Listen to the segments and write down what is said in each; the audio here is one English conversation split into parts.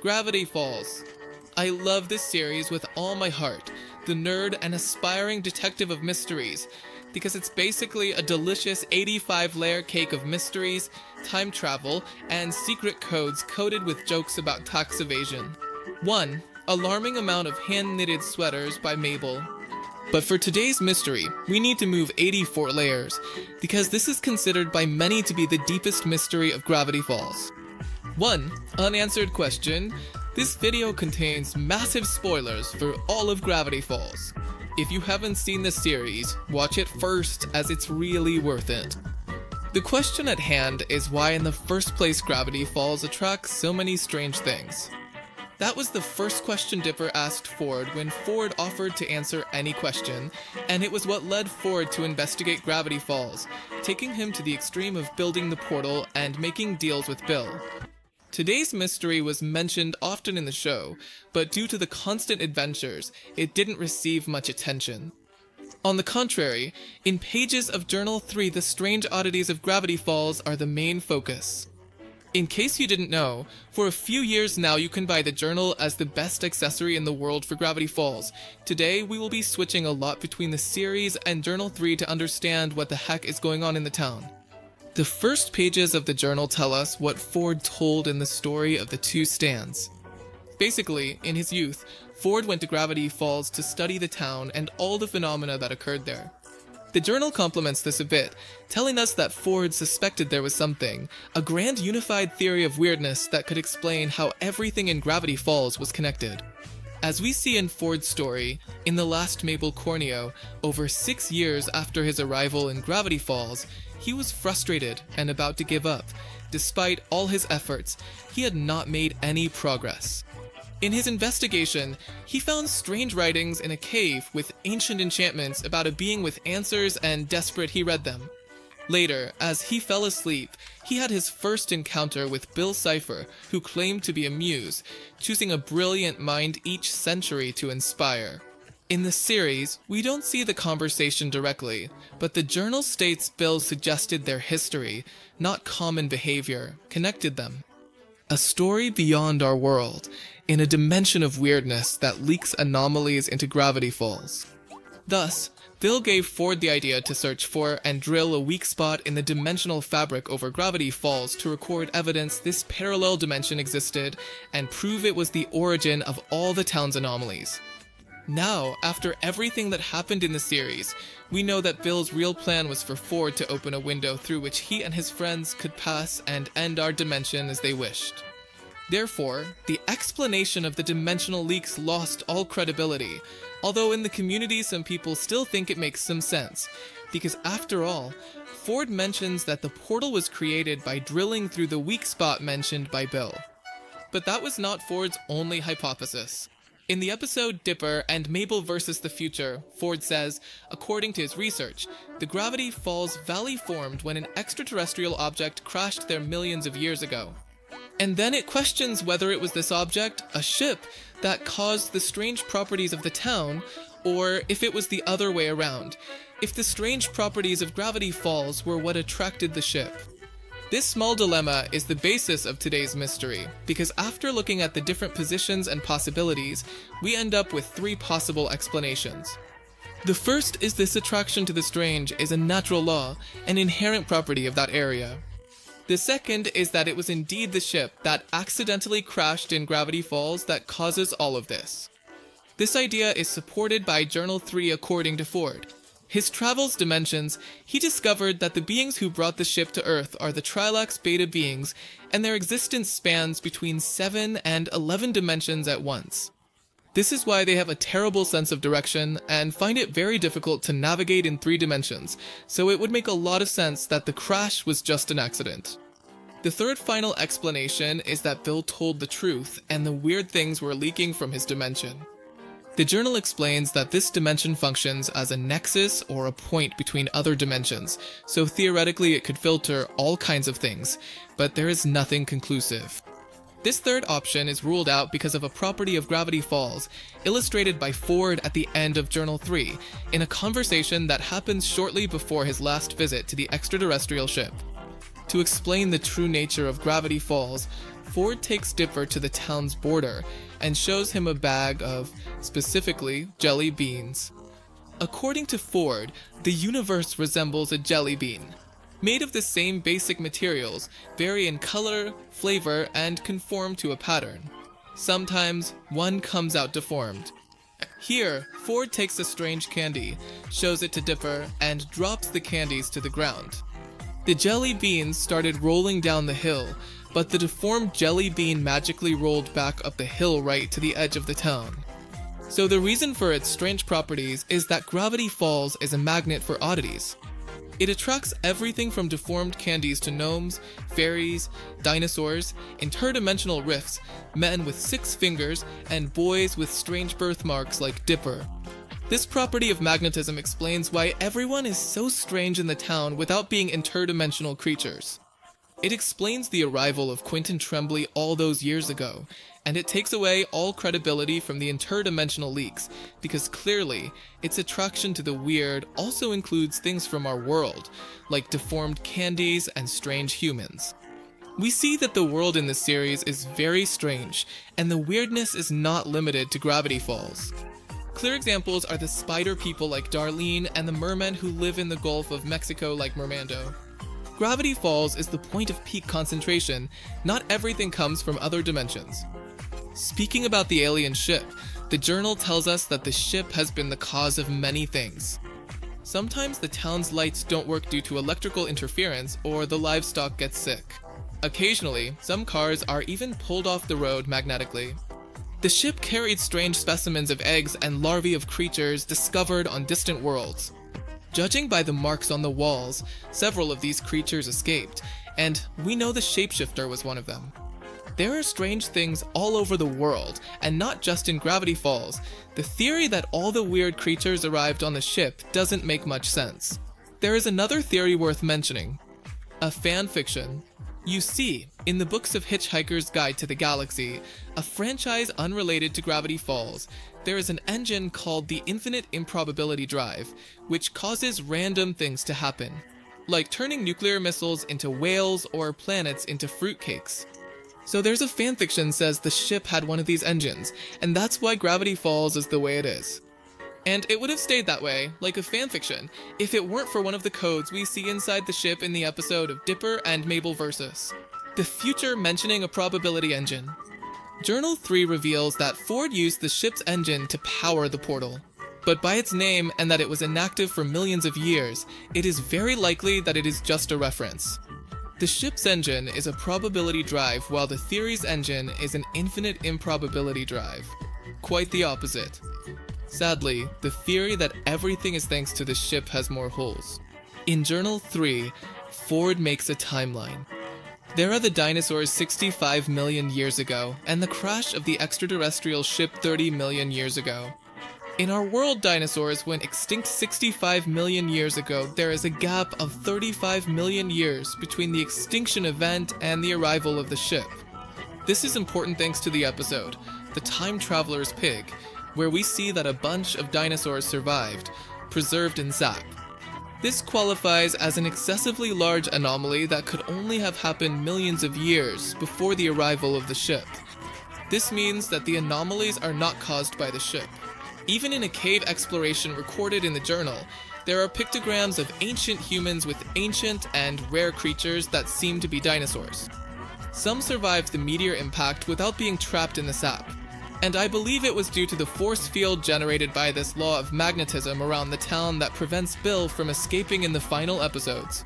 Gravity Falls. I love this series with all my heart, the nerd and aspiring detective of mysteries, because it's basically a delicious 85-layer cake of mysteries, time travel, and secret codes coated with jokes about tax evasion. 1. Alarming amount of hand-knitted sweaters by Mabel. But for today's mystery, we need to move 84 layers, because this is considered by many to be the deepest mystery of Gravity Falls. 1. Unanswered question. This video contains massive spoilers for all of Gravity Falls. If you haven't seen the series, watch it first as it's really worth it. The question at hand is why in the first place Gravity Falls attracts so many strange things. That was the first question Dipper asked Ford when Ford offered to answer any question, and it was what led Ford to investigate Gravity Falls, taking him to the extreme of building the portal and making deals with Bill. Today's mystery was mentioned often in the show, but due to the constant adventures, it didn't receive much attention. On the contrary, in pages of Journal 3, the strange oddities of Gravity Falls are the main focus. In case you didn't know, for a few years now you can buy the journal as the best accessory in the world for Gravity Falls. Today we will be switching a lot between the series and Journal 3 to understand what the heck is going on in the town. The first pages of the journal tell us what Ford told in the story of the two stands. Basically, in his youth, Ford went to Gravity Falls to study the town and all the phenomena that occurred there. The journal complements this a bit, telling us that Ford suspected there was something, a grand unified theory of weirdness that could explain how everything in Gravity Falls was connected. As we see in Ford's story, in the last Mabel Corneo, over 6 years after his arrival in Gravity Falls, he was frustrated and about to give up. Despite all his efforts, he had not made any progress. In his investigation, he found strange writings in a cave with ancient enchantments about a being with answers, and desperate he read them. Later, as he fell asleep, he had his first encounter with Bill Cipher, who claimed to be a muse, choosing a brilliant mind each century to inspire. In the series, we don't see the conversation directly, but the journal states Bill suggested their history, not common behavior, connected them. A story beyond our world, in a dimension of weirdness that leaks anomalies into Gravity Falls. Thus, Bill gave Ford the idea to search for and drill a weak spot in the dimensional fabric over Gravity Falls to record evidence this parallel dimension existed and prove it was the origin of all the town's anomalies. Now, after everything that happened in the series, we know that Bill's real plan was for Ford to open a window through which he and his friends could pass and end our dimension as they wished. Therefore, the explanation of the dimensional leaks lost all credibility, although in the community some people still think it makes some sense, because after all, Ford mentions that the portal was created by drilling through the weak spot mentioned by Bill. But that was not Ford's only hypothesis. In the episode Dipper and Mabel vs. the Future, Ford says, according to his research, the Gravity Falls Valley formed when an extraterrestrial object crashed there millions of years ago. And then it questions whether it was this object, a ship, that caused the strange properties of the town, or if it was the other way around, if the strange properties of Gravity Falls were what attracted the ship. This small dilemma is the basis of today's mystery, because after looking at the different positions and possibilities, we end up with 3 possible explanations. The first is this attraction to the strange is a natural law, an inherent property of that area. The second is that it was indeed the ship that accidentally crashed in Gravity Falls that causes all of this. This idea is supported by Journal 3 according to Ford. His travels dimensions, he discovered that the beings who brought the ship to Earth are the Trilux Beta beings, and their existence spans between 7 and 11 dimensions at once. This is why they have a terrible sense of direction and find it very difficult to navigate in 3 dimensions, so it would make a lot of sense that the crash was just an accident. The third final explanation is that Bill told the truth and the weird things were leaking from his dimension. The journal explains that this dimension functions as a nexus or a point between other dimensions, so theoretically it could filter all kinds of things, but there is nothing conclusive. This third option is ruled out because of a property of Gravity Falls, illustrated by Ford at the end of Journal 3, in a conversation that happens shortly before his last visit to the extraterrestrial ship. To explain the true nature of Gravity Falls, Ford takes Dipper to the town's border and shows him a bag of, specifically, jelly beans. According to Ford, the universe resembles a jelly bean. Made of the same basic materials, vary in color, flavor, and conform to a pattern. Sometimes, one comes out deformed. Here, Ford takes a strange candy, shows it to Dipper, and drops the candies to the ground. The jelly beans started rolling down the hill, but the deformed jelly bean magically rolled back up the hill right to the edge of the town. So the reason for its strange properties is that Gravity Falls is a magnet for oddities. It attracts everything from deformed candies to gnomes, fairies, dinosaurs, interdimensional rifts, men with 6 fingers, and boys with strange birthmarks like Dipper. This property of magnetism explains why everyone is so strange in the town without being interdimensional creatures. It explains the arrival of Quentin Tremblay all those years ago, and it takes away all credibility from the interdimensional leaks, because clearly, its attraction to the weird also includes things from our world, like deformed candies and strange humans. We see that the world in this series is very strange, and the weirdness is not limited to Gravity Falls. Clear examples are the spider people like Darlene and the mermen who live in the Gulf of Mexico like Mermando. Gravity Falls is the point of peak concentration. Not everything comes from other dimensions. Speaking about the alien ship, the journal tells us that the ship has been the cause of many things. Sometimes the town's lights don't work due to electrical interference or the livestock gets sick. Occasionally, some cars are even pulled off the road magnetically. The ship carried strange specimens of eggs and larvae of creatures discovered on distant worlds. Judging by the marks on the walls, several of these creatures escaped, and we know the shapeshifter was one of them. There are strange things all over the world, and not just in Gravity Falls. The theory that all the weird creatures arrived on the ship doesn't make much sense. There is another theory worth mentioning. A fan fiction. You see, in the books of Hitchhiker's Guide to the Galaxy, a franchise unrelated to Gravity Falls, there is an engine called the Infinite Improbability Drive, which causes random things to happen, like turning nuclear missiles into whales or planets into fruitcakes. So there's a fanfiction says the ship had one of these engines, and that's why Gravity Falls is the way it is. And it would have stayed that way, like a fanfiction, if it weren't for one of the codes we see inside the ship in the episode of Dipper and Mabel Versus. The future mentioning a probability engine. Journal 3 reveals that Ford used the ship's engine to power the portal. But by its name and that it was inactive for millions of years, it is very likely that it is just a reference. The ship's engine is a probability drive while the theory's engine is an infinite improbability drive. Quite the opposite. Sadly, the theory that everything is thanks to the ship has more holes. In Journal 3, Ford makes a timeline. There are the dinosaurs 65 million years ago, and the crash of the extraterrestrial ship 30 million years ago. In our world, dinosaurs went extinct 65 million years ago. There is a gap of 35 million years between the extinction event and the arrival of the ship. This is important thanks to the episode, The Time Traveler's Pig, where we see that a bunch of dinosaurs survived, preserved in sap. This qualifies as an excessively large anomaly that could only have happened millions of years before the arrival of the ship. This means that the anomalies are not caused by the ship. Even in a cave exploration recorded in the journal, there are pictograms of ancient humans with ancient and rare creatures that seem to be dinosaurs. Some survived the meteor impact without being trapped in the sap, and I believe it was due to the force field generated by this law of magnetism around the town that prevents Bill from escaping in the final episodes.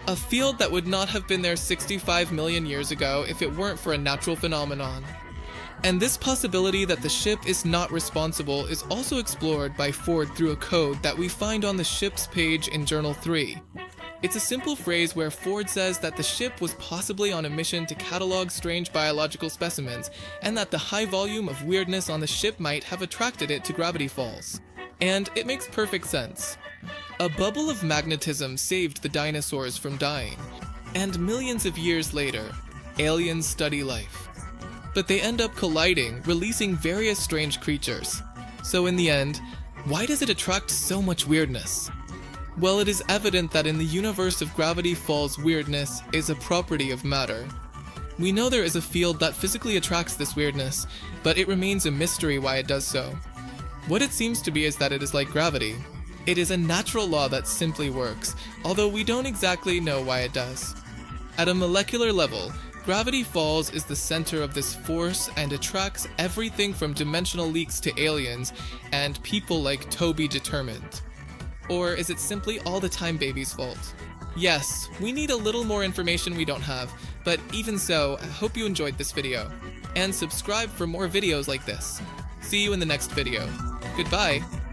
A field that would not have been there 65 million years ago if it weren't for a natural phenomenon. And this possibility that the ship is not responsible is also explored by Ford through a code that we find on the ship's page in Journal 3. It's a simple phrase where Ford says that the ship was possibly on a mission to catalog strange biological specimens, and that the high volume of weirdness on the ship might have attracted it to Gravity Falls. And it makes perfect sense. A bubble of magnetism saved the dinosaurs from dying, and millions of years later, aliens study life. But they end up colliding, releasing various strange creatures. So in the end, why does it attract so much weirdness? Well, it is evident that in the universe of Gravity Falls, weirdness is a property of matter. We know there is a field that physically attracts this weirdness, but it remains a mystery why it does so. What it seems to be is that it is like gravity. It is a natural law that simply works, although we don't exactly know why it does. At a molecular level, gravity falls is the center of this force and attracts everything from dimensional leaks to aliens and people like Toby determined. Or is it simply all the Time Baby's fault? Yes, we need a little more information we don't have, but even so, I hope you enjoyed this video. And subscribe for more videos like this. See you in the next video. Goodbye!